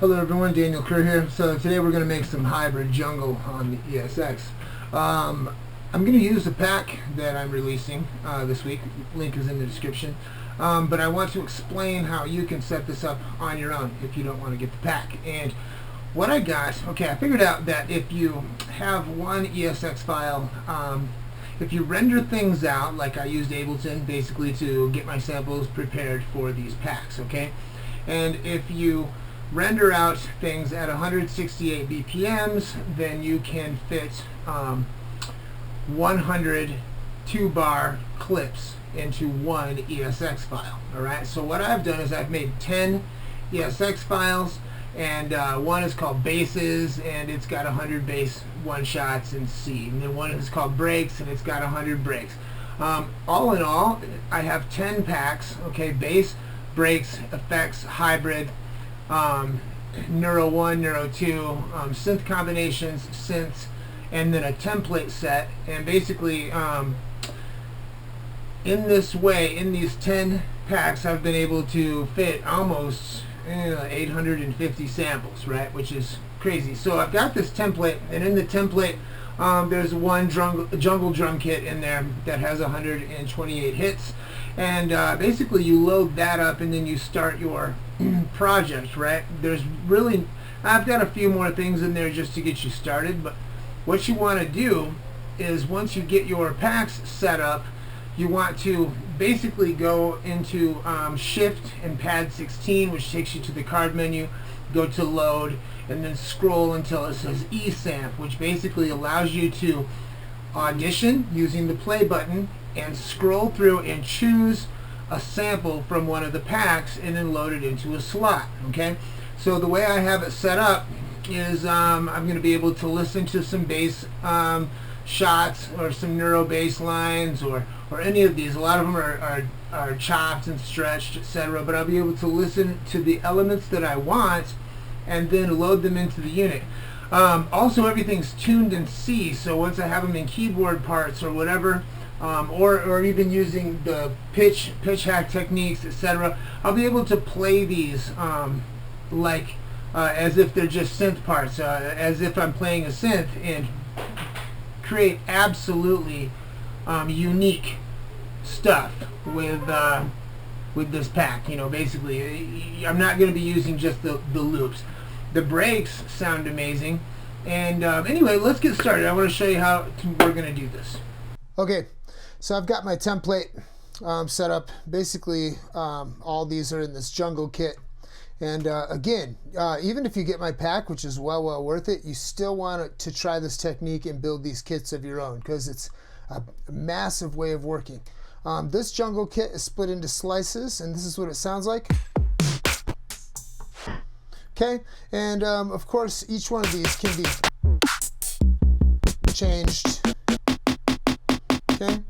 Hello everyone, Daniel Kerr here. So today we're going to make some hybrid jungle on the ESX. I'm going to use a pack that I'm releasing this week. Link is in the description. But I want to explain how you can set this up on your own if you don't want to get the pack. And what I got, I figured out that if you have one ESX file, if you render things out, like I used Ableton basically to get my samples prepared for these packs, okay? And if you render out things at 168 BPMs, then you can fit 100 2-bar clips into one ESX file. Alright, so what I've done is I've made 10 ESX files, and one is called basses, and it's got 100 bass one-shots in C. And then one is called breaks, and it's got 100 breaks. All in all, I have 10 packs, okay, bass, breaks, effects, hybrid, Neuro 1, Neuro 2, synth combinations, synths, and then a template set. And basically, in this way, in these 10 packs, I've been able to fit almost 850 samples, right? Which is crazy. So I've got this template, and in the template, there's one jungle drum kit in there that has 128 hits. And basically you load that up and then you start your project, right? I've got a few more things in there just to get you started, but what you want to do is once you get your packs set up, you want to basically go into Shift and Pad 16, which takes you to the card menu, go to load, and then scroll until it says eSamp, which basically allows you to audition using the play button and scroll through and choose a sample from one of the packs and then load it into a slot. Okay, so the way I have it set up is I'm going to be able to listen to some bass shots or some neuro bass lines or any of these. A lot of them are chopped and stretched, etc. But I'll be able to listen to the elements that I want and then load them into the unit. Also, everything's tuned in C, so once I have them in keyboard parts or whatever, or even using the pitch hack techniques, etc., I'll be able to play these as if they're just synth parts, as if I'm playing a synth, and create absolutely unique stuff with this pack. You know, basically, I'm not going to be using just the loops. The breaks sound amazing. And anyway, let's get started. I want to show you how we're going to do this. Okay, so I've got my template set up. Basically, all these are in this jungle kit. And again, even if you get my pack, which is well worth it, you still want to try this technique and build these kits of your own, because it's a massive way of working. This jungle kit is split into slices, and this is what it sounds like. Okay, and of course each one of these can be changed. Okay,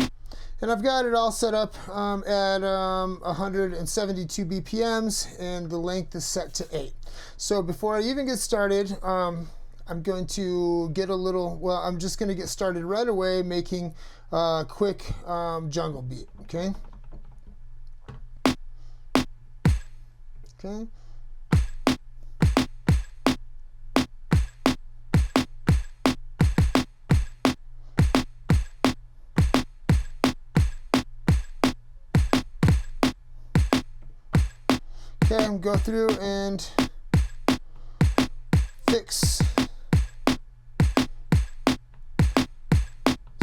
and I've got it all set up at 172 BPMs, and the length is set to 8. So before I even get started, I'm going to get I'm just going to get started right away making a quick jungle beat. Okay. Okay. Okay, I'm going to go through and fix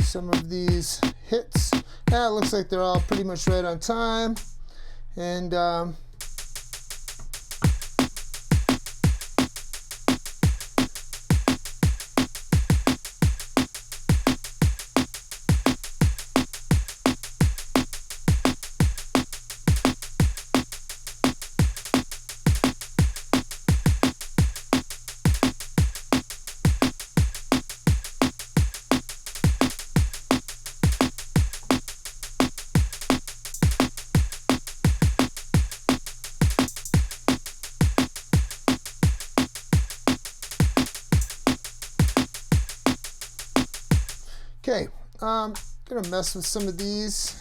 some of these hits. It looks like they're all pretty much right on time. And okay, I'm gonna mess with some of these.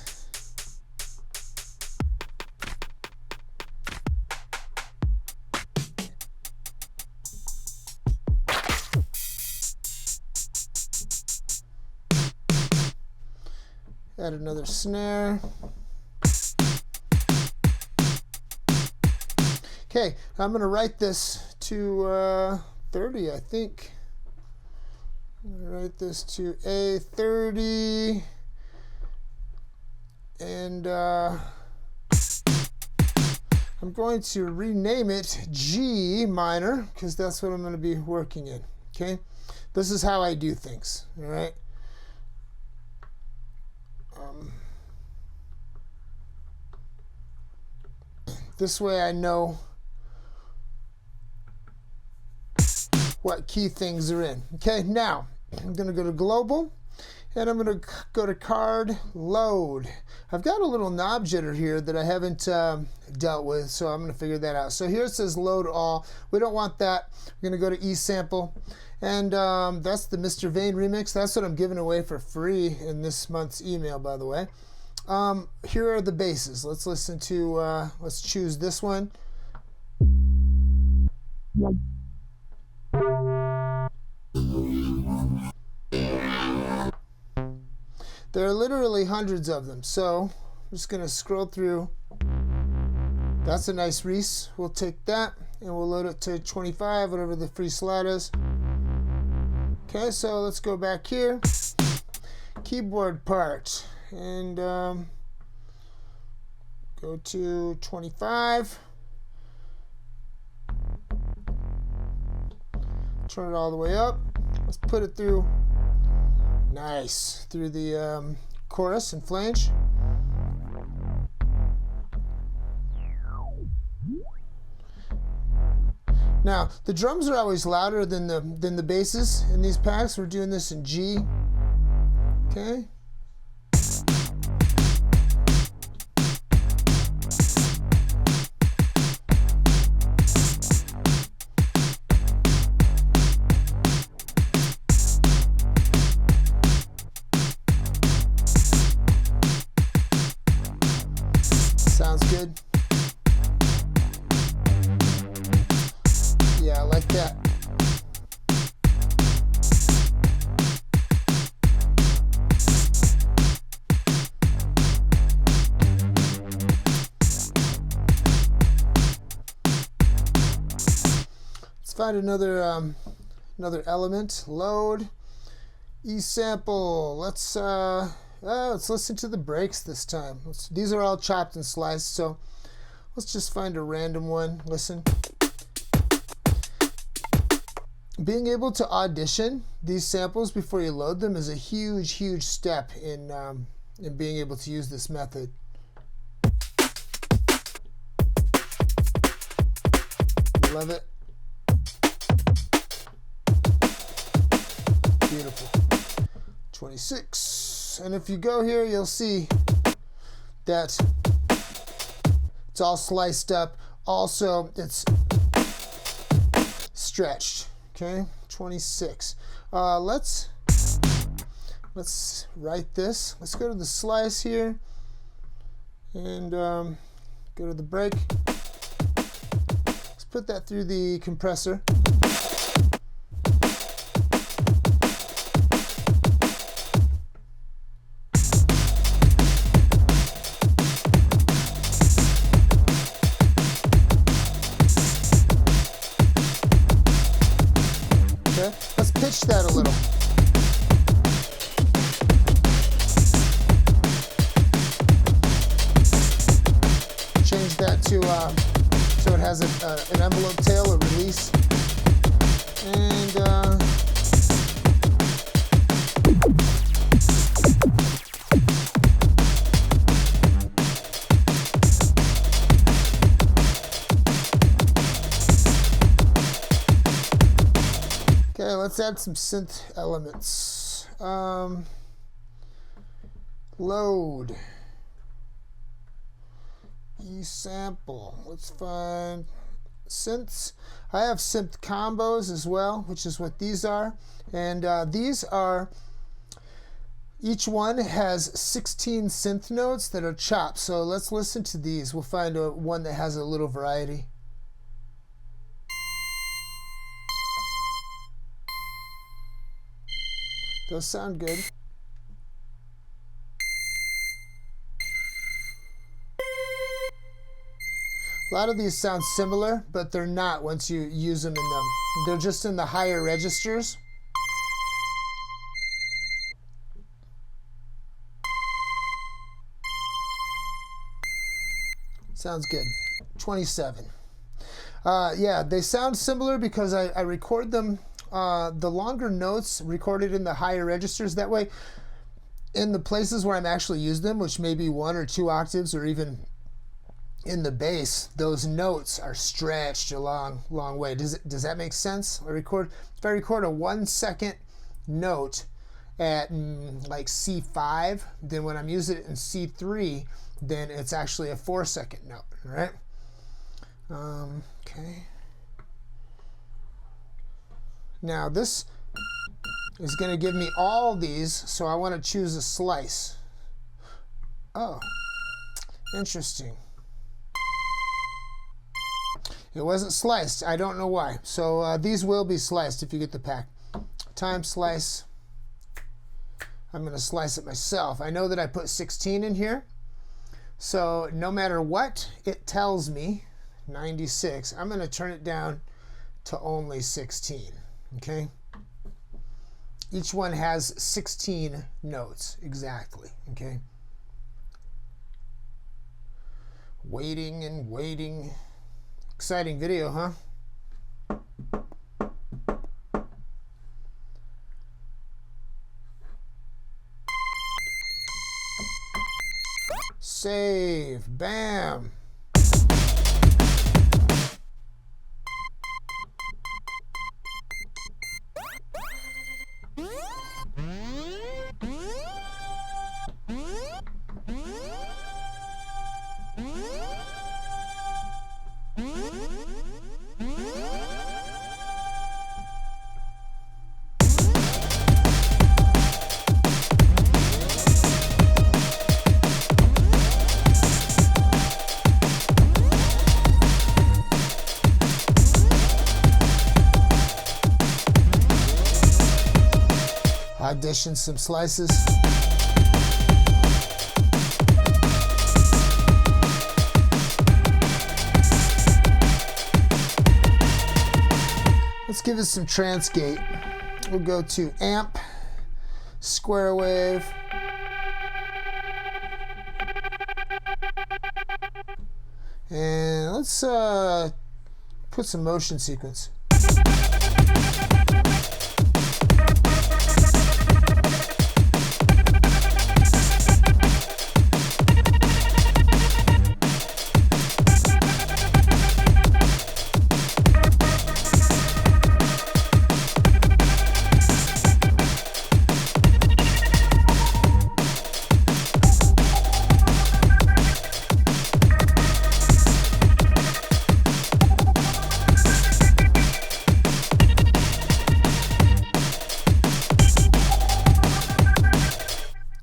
Add another snare. Okay, I'm going to write this to 30, I think. I'm going to write this to A30. And I'm going to rename it G minor, because that's what I'm going to be working in. Okay, this is how I do things. All right. This way I know what key things are in. Okay, now I'm going to go to global, and I'm going to go to card load. I've got a little knob jitter here that I haven't dealt with, so I'm going to figure that out. So here it says load all. We don't want that. We're going to go to E-sample, and that's the Mr. Vane remix. That's what I'm giving away for free in this month's email, by the way. Here are the basses. Let's listen to, let's choose this one. There are literally hundreds of them, so I'm just going to scroll through. That's a nice Reese. We'll take that and we'll load it to 25, whatever the free slot is. Okay, so let's go back here. Keyboard part, and go to 25. Turn it all the way up. Let's put it through. Nice. Through the chorus and flange. Now, the drums are always louder than the basses in these packs. We're doing this in G. Okay. Sounds good. Yeah, I like that. Let's find another element. Load. E-sample. Let's listen to the breaks this time. These are all chopped and sliced, so let's just find a random one. Listen. Being able to audition these samples before you load them is a huge, huge step in being able to use this method. Love it. Beautiful. 26. And if you go here, you'll see that it's all sliced up. Also, it's stretched. Okay, 26. Let's write this. Let's go to the slice here and go to the break. Let's put that through the compressor. Let's pitch that a little. Change that to so it has an envelope tail, a release, and okay, let's add some synth elements. Load. E-sample. Let's find synths. I have synth combos as well, which is what these are. And these are, each one has 16 synth notes that are chopped. So let's listen to these. We'll find one that has a little variety. Those sound good. A lot of these sound similar, but they're not once you use them in them. They're just in the higher registers. Sounds good. 27. Yeah, they sound similar because I record them, the longer notes recorded in the higher registers. That way, in the places where I'm actually using them, which may be 1 or 2 octaves or even in the bass, those notes are stretched a long way. Does that make sense? If I record a 1 second note at like C5, then when I'm using it in C3, then it's actually a 4 second note, right? Okay. Now this is going to give me all these, so I want to choose a slice. Oh, interesting. It wasn't sliced. I don't know why. So these will be sliced if you get the pack. Time slice. I'm going to slice it myself. I know that I put 16 in here. So no matter what it tells me, 96, I'm going to turn it down to only 16. Okay? Each one has 16 notes exactly. Okay? Waiting and waiting. Exciting video, huh? Save. Bam. Audition some slices. Let's give it some trance gate. We'll go to amp, square wave, and let's put some motion sequence.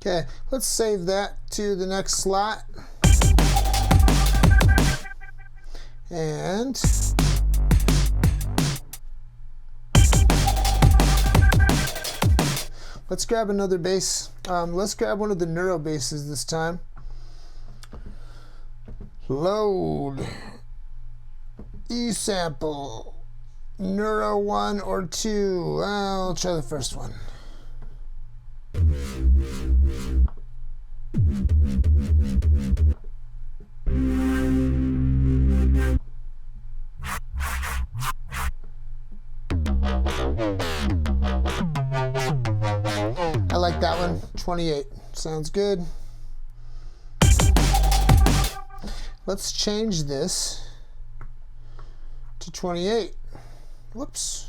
Okay, let's save that to the next slot. And let's grab another bass. Let's grab one of the Neuro basses this time. Load. E sample. Neuro 1 or 2. I'll try the first one. I like that one. 28. Sounds good. Let's change this to 28. Whoops.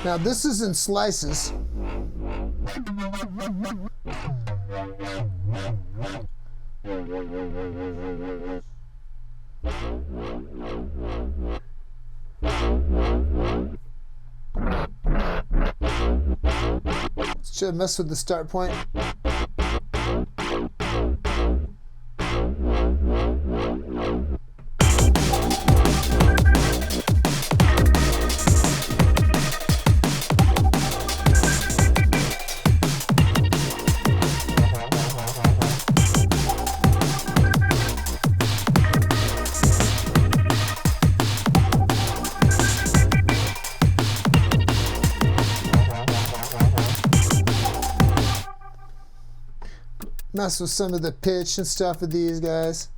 Now this is in slices. Should mess with the start point. mess with some of the pitch and stuff with these guys.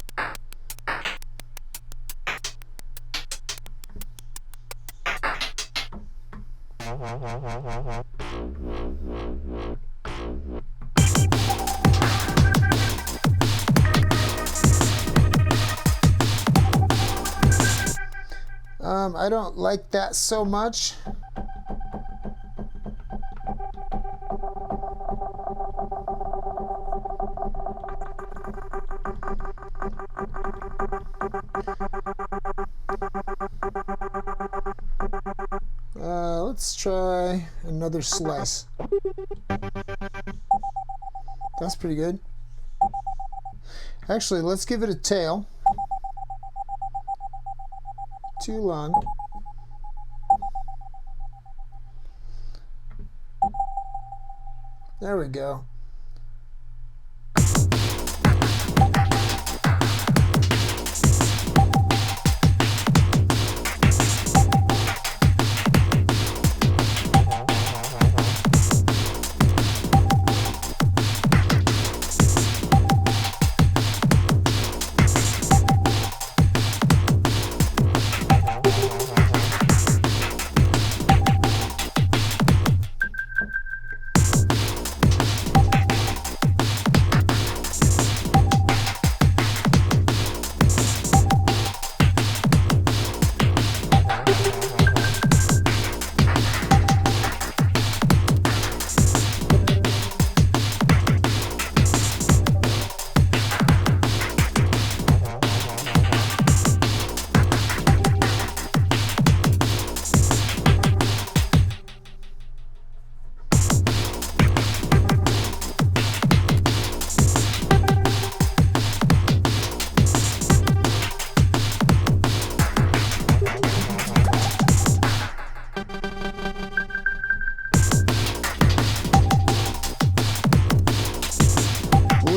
I don't like that so much. Let's try another slice. That's pretty good. Actually, let's give it a tail. Too long. There we go.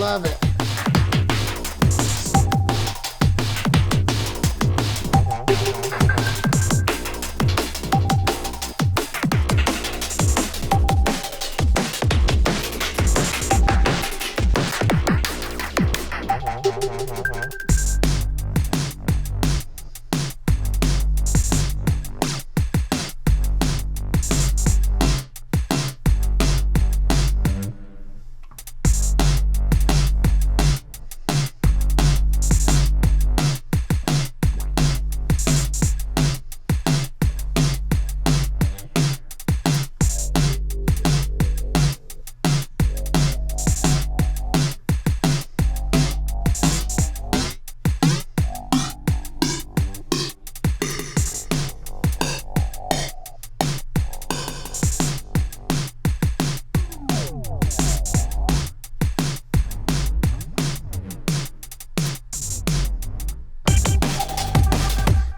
Love it.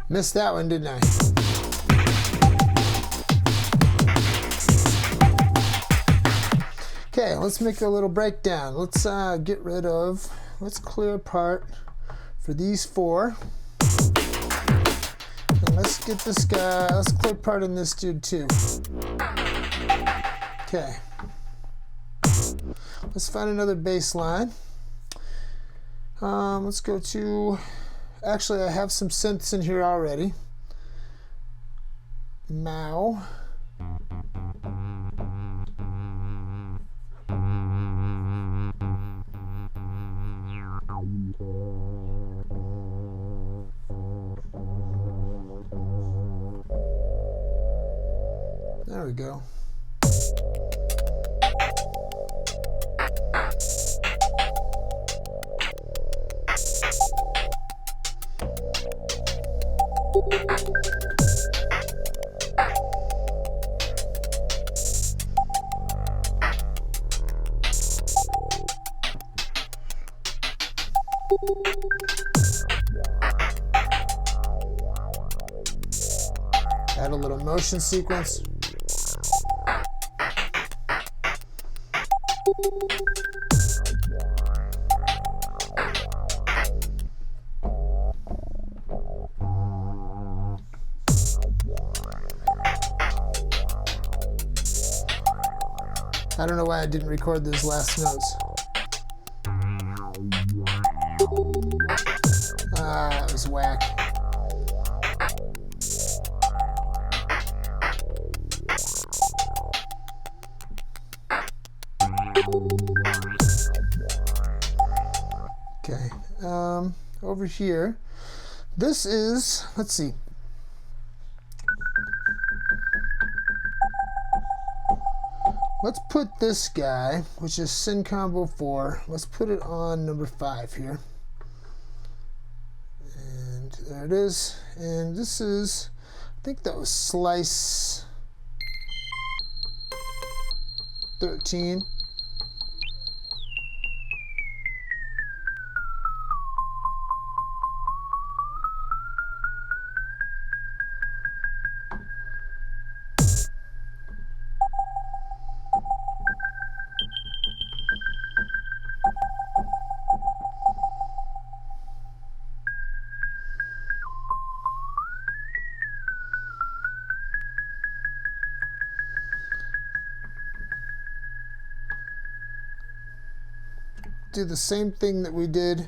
Missed that one, didn't I? Okay, let's make a little breakdown. Let's get rid of, let's clear apart for these four. And let's get this guy, let's clear apart on this dude too. Okay. Let's find another bass line. Let's go to, actually I have some synths in here already. Now. There we go. Add a little motion sequence. I don't know why I didn't record those last notes. is whack. Okay, over here, this is, let's see. Let's put this guy, which is Syn Combo 4, let's put it on number 5 here. And there it is. And this is, I think that was slice 13. Do the same thing that we did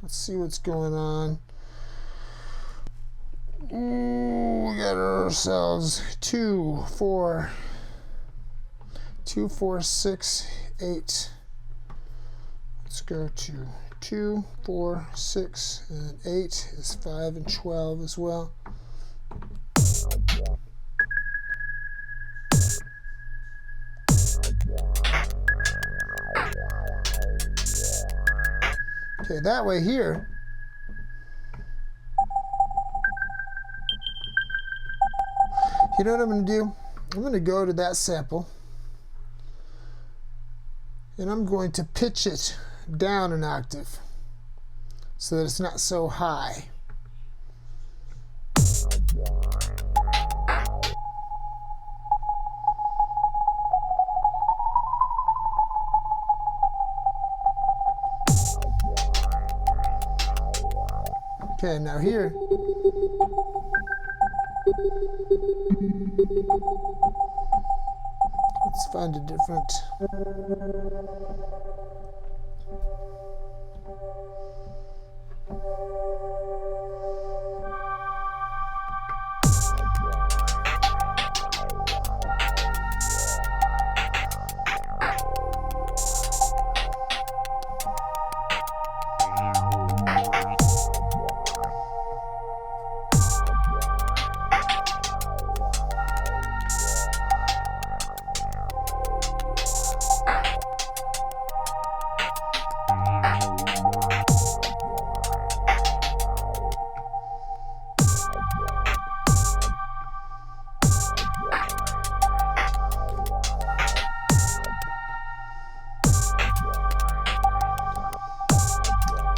let's see what's going on. Ooh, we got ourselves 2, 4, 6, 8. Let's go to 2, 4, 6, and 8 is 5 and 12 as well. Okay, that way here, you know what I'm going to do? I'm going to go to that sample and I'm going to pitch it down an octave so that it's not so high. Okay, now here, let's find a different.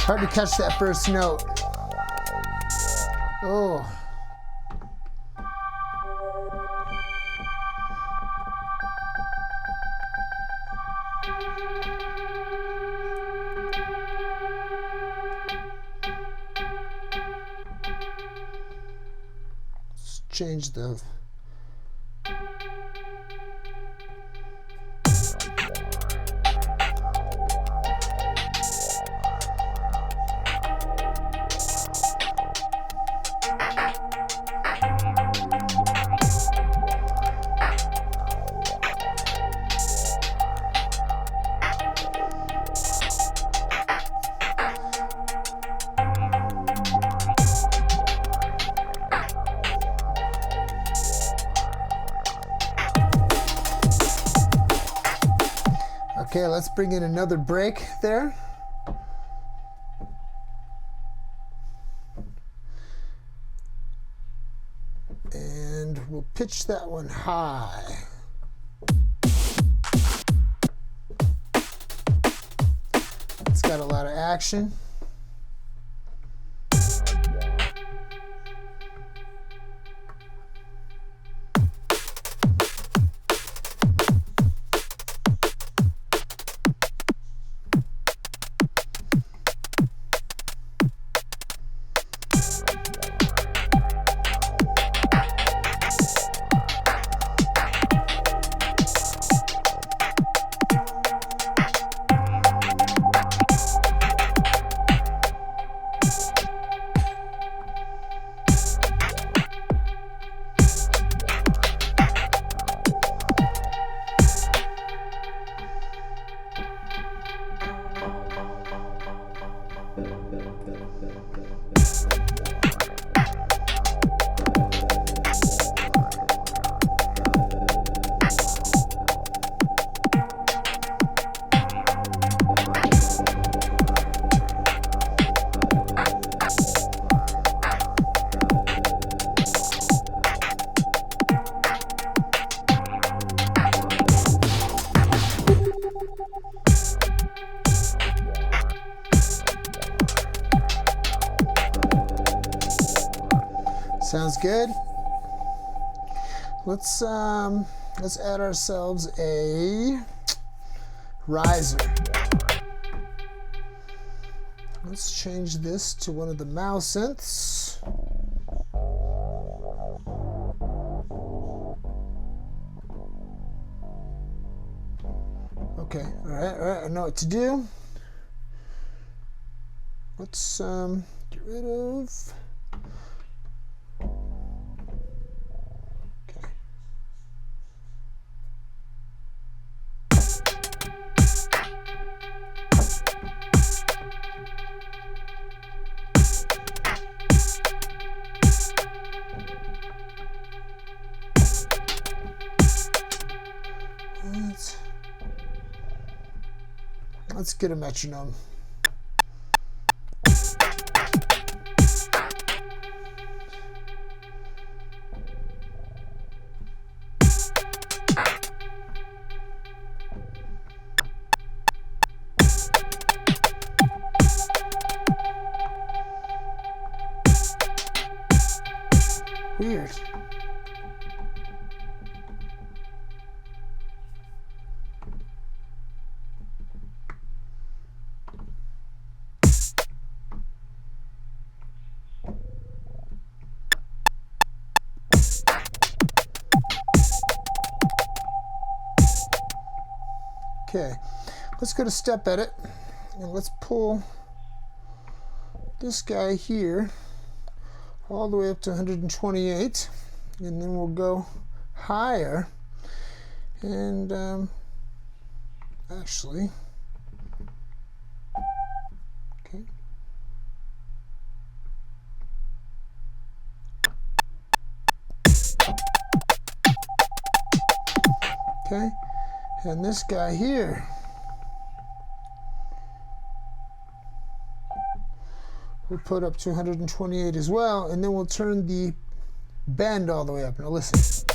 Hard to catch that first note. Oh. Let's change the Okay, let's bring in another break there. And we'll pitch that one high. It's got a lot of action. good. Let's add ourselves a riser. Let's change this to one of the mouse synths. Okay, all right, I know what to do. Let's get rid of. Let's get a metronome. Weird. Okay, let's go to step edit and let's pull this guy here all the way up to 128, and then we'll go higher and actually, okay. Okay. And this guy here, we'll put up to 128 as well, and then we'll turn the bend all the way up. Now listen.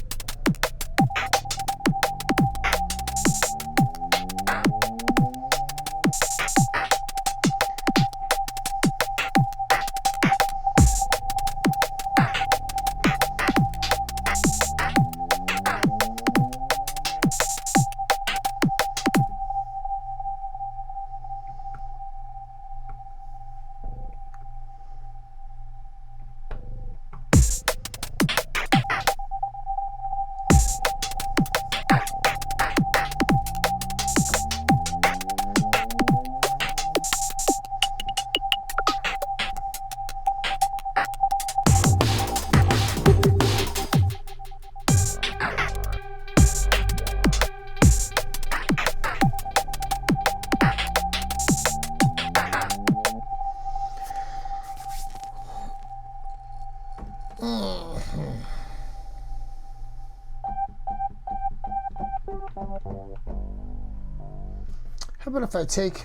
How about if I take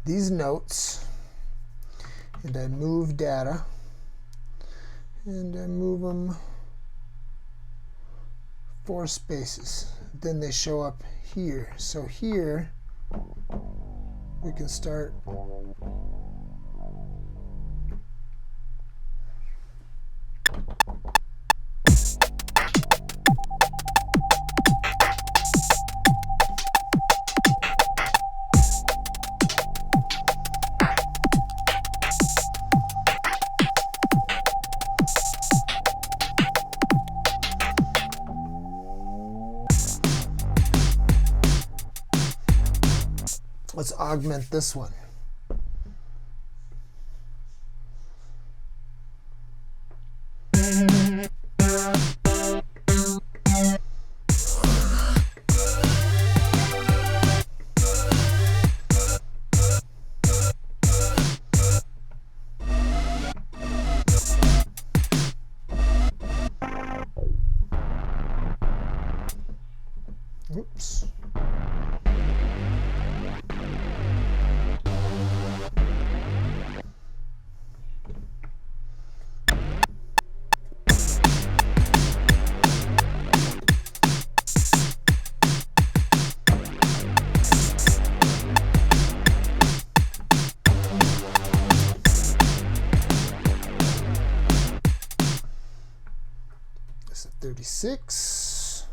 these notes and I move data and I move them 4 spaces, then they show up here. So here we can start let's augment this one. Oops. It's a 36.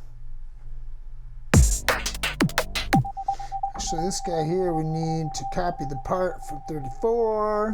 Actually, this guy here, we need to copy the part from 34.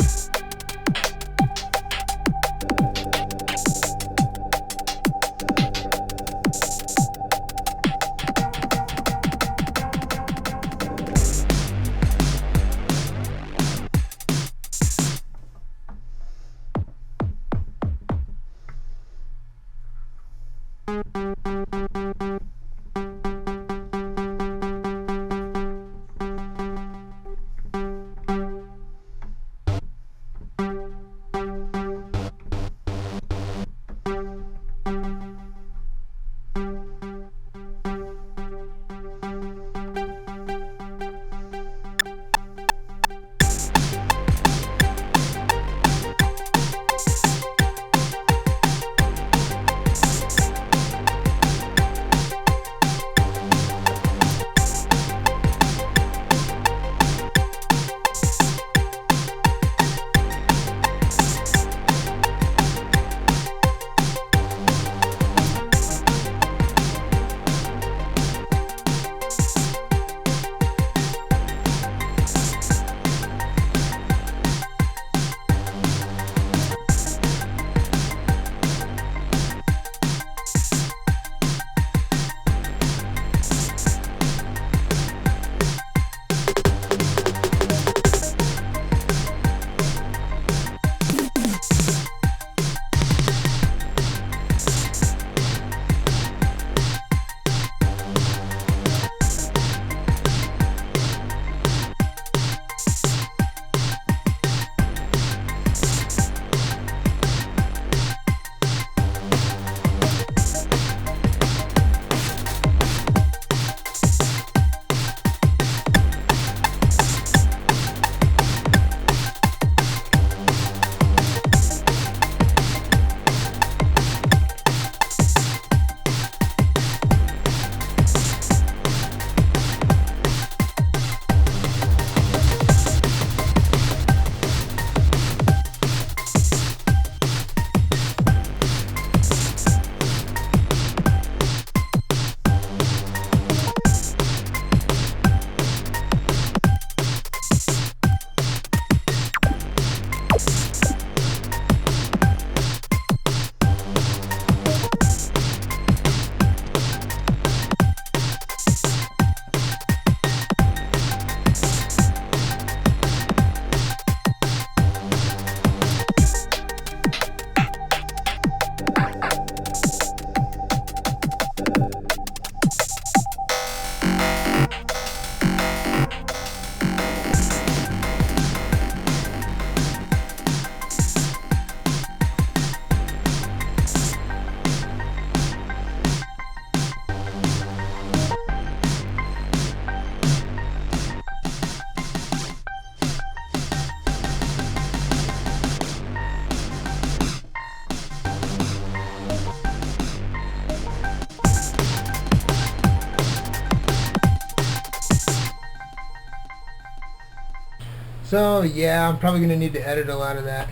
So yeah, I'm probably going to need to edit a lot of that.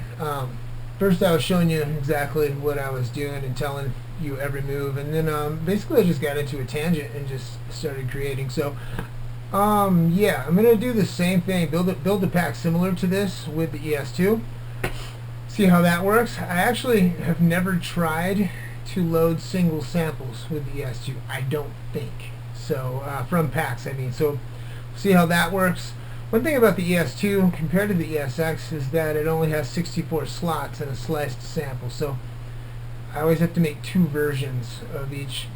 First I was showing you exactly what I was doing and telling you every move, and then basically I just got into a tangent and just started creating. So yeah, I'm going to do the same thing, build a pack similar to this with the ES2, see how that works. I actually have never tried to load single samples with the ES2, I don't think. So from packs, I mean. So see how that works. One thing about the ES2 compared to the ESX is that it only has 64 slots and a sliced sample. So I always have to make two versions of each,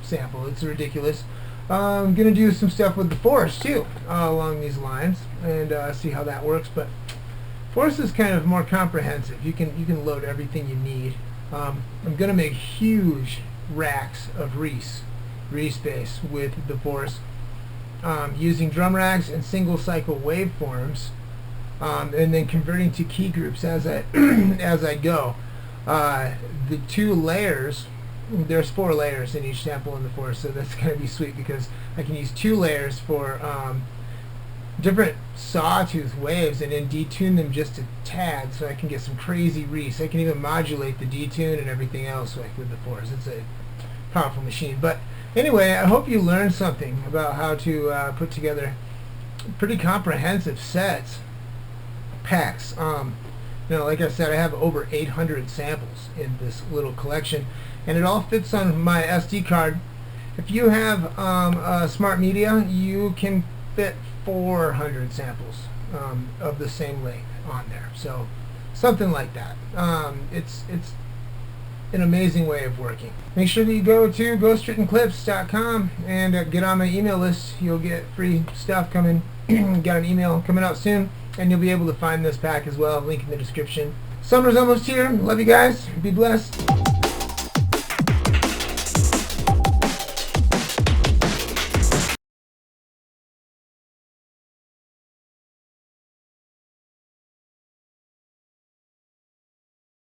sample. It's ridiculous. I'm gonna do some stuff with the Force too, along these lines, and see how that works. But Force is kind of more comprehensive. You can load everything you need. I'm gonna make huge racks of Reese bass with the Force. Using drum racks and single cycle waveforms, and then converting to key groups as I as I go. The two layers, there's 4 layers in each sample in the Force, so that's going to be sweet because I can use 2 layers for different sawtooth waves and then detune them just a tad so I can get some crazy reese. I can even modulate the detune and everything else like with the Force. It's a powerful machine. But anyway, I hope you learned something about how to put together pretty comprehensive sets, packs. Like I said, I have over 800 samples in this little collection, and it all fits on my SD card. If you have smart media, you can fit 400 samples of the same length on there. So something like that. It's an amazing way of working. Make sure that you go to ghostwrittenclips.com and get on my email list. You'll get free stuff coming. Got an email coming out soon, and you'll be able to find this pack as well. Link in the description. Summer's almost here. Love you guys. Be blessed.